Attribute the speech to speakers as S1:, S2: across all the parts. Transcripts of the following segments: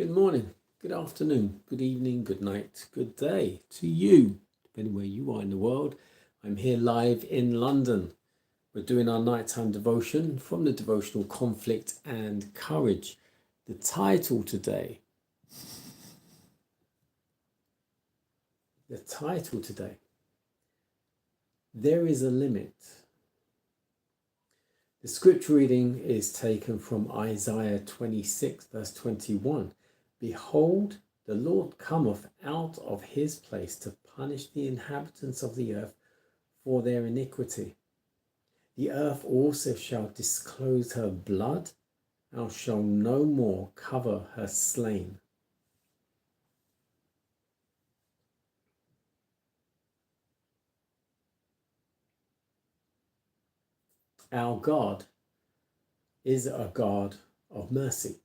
S1: Good morning, good afternoon, good evening, good night, good day to you, depending where you are in the world. I'm here live in London. We're doing our nighttime devotion from the devotional Conflict and Courage. The title today, There is a Limit. The scripture reading is taken from Isaiah 26 verse 21. Behold, the Lord cometh out of his place to punish the inhabitants of the earth for their iniquity. The earth also shall disclose her blood, and shall no more cover her slain. Our God is a God of mercy.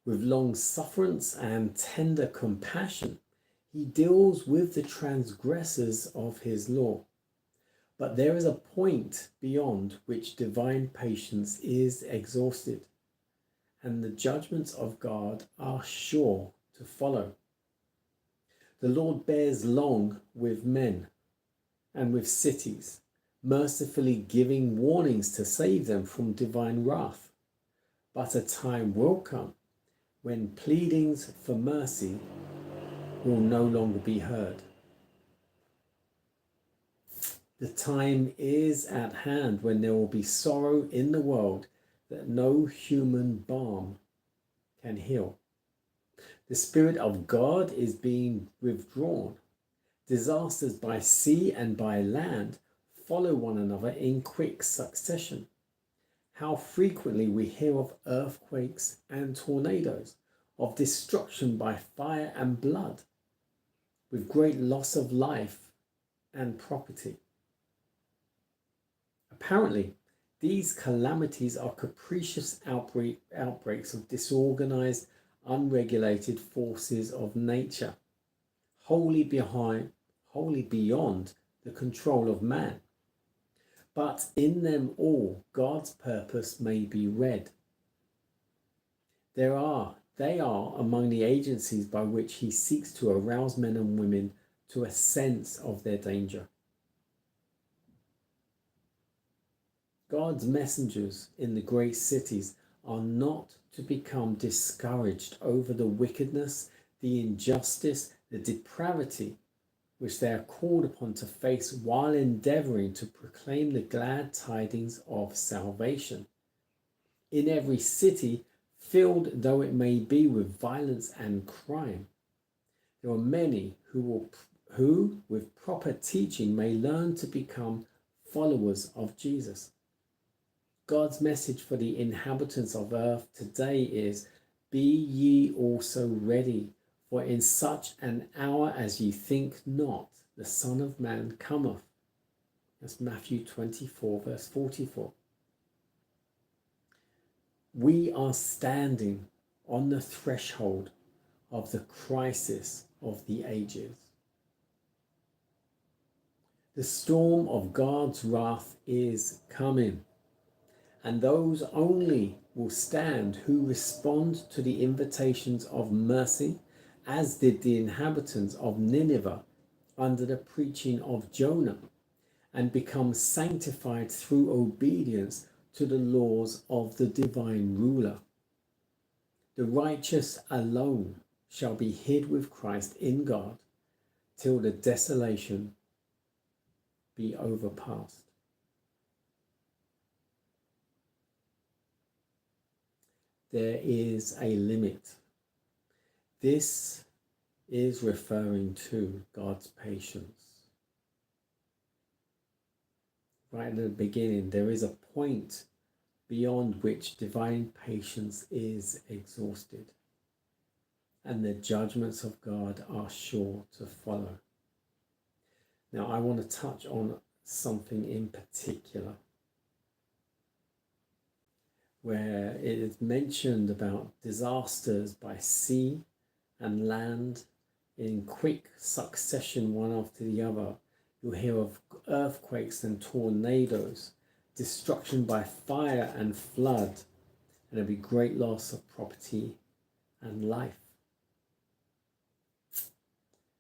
S1: With long-sufferance and tender compassion, he deals with the transgressors of his law. But there is a point beyond which divine patience is exhausted, and the judgments of God are sure to follow. The Lord bears long with men and with cities, mercifully giving warnings to save them from divine wrath. But a time will come when pleadings for mercy will no longer be heard. The time is at hand when there will be sorrow in the world that no human balm can heal. The Spirit of God is being withdrawn. Disasters by sea and by land follow one another in quick succession. How frequently we hear of earthquakes and tornadoes, of destruction by fire and blood, with great loss of life and property. Apparently, these calamities are capricious outbreaks of disorganized, unregulated forces of nature, wholly beyond the control of man. But in them all, God's purpose may be read. They are among the agencies by which he seeks to arouse men and women to a sense of their danger. God's messengers in the great cities are not to become discouraged over the wickedness, the injustice, the depravity which they are called upon to face while endeavoring to proclaim the glad tidings of salvation. In every city, filled though it may be with violence and crime, there are many who with proper teaching may learn to become followers of Jesus. God's message for the inhabitants of earth today is, be ye also ready, for in such an hour as ye think not, the Son of Man cometh. That's Matthew 24 verse 44. We are standing on the threshold of the crisis of the ages. The storm of God's wrath is coming, and those only will stand who respond to the invitations of mercy, as did the inhabitants of Nineveh under the preaching of Jonah, and become sanctified through obedience to the laws of the divine ruler. The righteous alone shall be hid with Christ in God till the desolation be overpassed. There is a limit. This is referring to God's patience. Right in the beginning, there is a point beyond which divine patience is exhausted, and the judgments of God are sure to follow. Now, I want to touch on something in particular, where it is mentioned about disasters by sea and land in quick succession, one after the other. You'll hear of earthquakes and tornadoes, destruction by fire and flood, and there'll be great loss of property and life.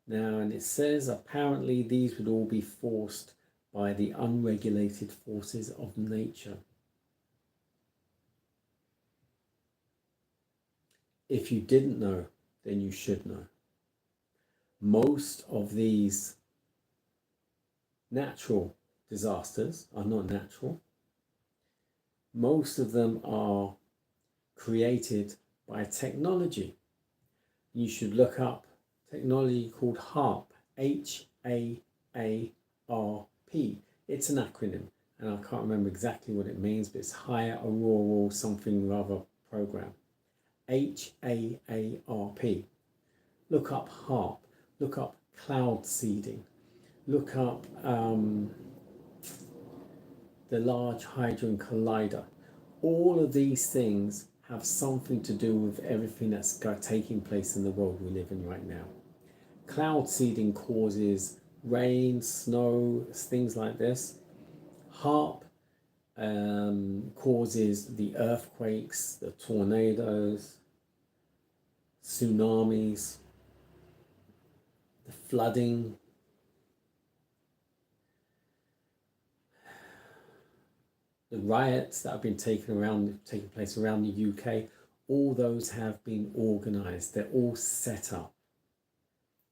S1: Now, and it says apparently these would all be forced by the unregulated forces of nature. If you didn't know, then you should know. Most of these natural disasters are not natural. Most of them are created by technology. You should look up technology called HAARP, HAARP. It's an acronym, and I can't remember exactly what it means, but it's Higher Auroral something rather program. HAARP. Look up HAARP. Look up cloud seeding. Look up the Large Hadron Collider. All of these things have something to do with everything that's taking place in the world we live in right now. Cloud seeding causes rain, snow, things like this. HAARP causes the earthquakes, the tornadoes, tsunamis, the flooding, the riots that have been taking place around the UK. All those have been organised. They're all set up.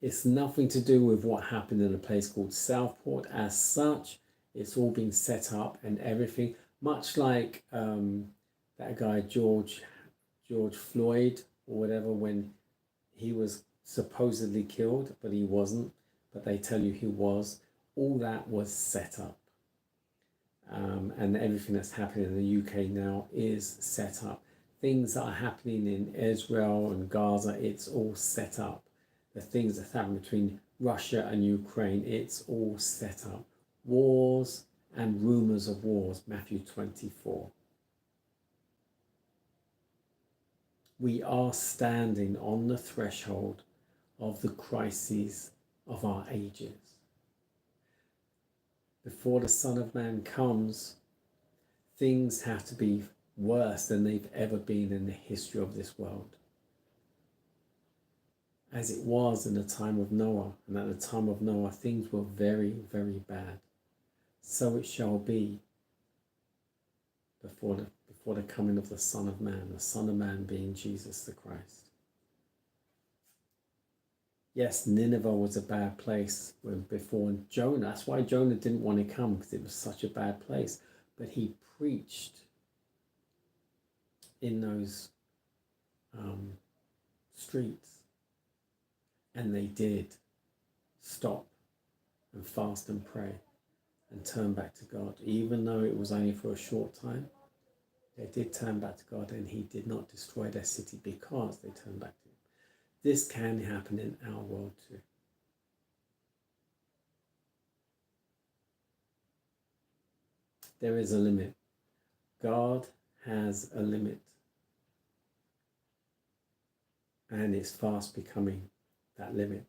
S1: It's nothing to do with what happened in a place called Southport as such. It's all been set up and everything, much like that guy George Floyd or whatever, when he was supposedly killed, but he wasn't, but they tell you he was. All that was set up. And everything that's happening in the UK now is set up. Things that are happening in Israel and Gaza, it's all set up. The things that happen between Russia and Ukraine, it's all set up. Wars and rumours of wars, Matthew 24. We are standing on the threshold of the crises of our ages. Before the Son of Man comes, things have to be worse than they've ever been in the history of this world. As it was in the time of Noah, and at the time of Noah, things were very, very bad. So it shall be before the coming of the Son of Man, the Son of Man being Jesus the Christ. Yes, Nineveh was a bad place before Jonah. That's why Jonah didn't want to come, because it was such a bad place. But he preached in those streets. And they did stop and fast and pray and turn back to God. Even though it was only for a short time, they did turn back to God, and he did not destroy their city because they turned back to him. This can happen in our world too. There is a limit. God has a limit. And it's fast becoming that limit.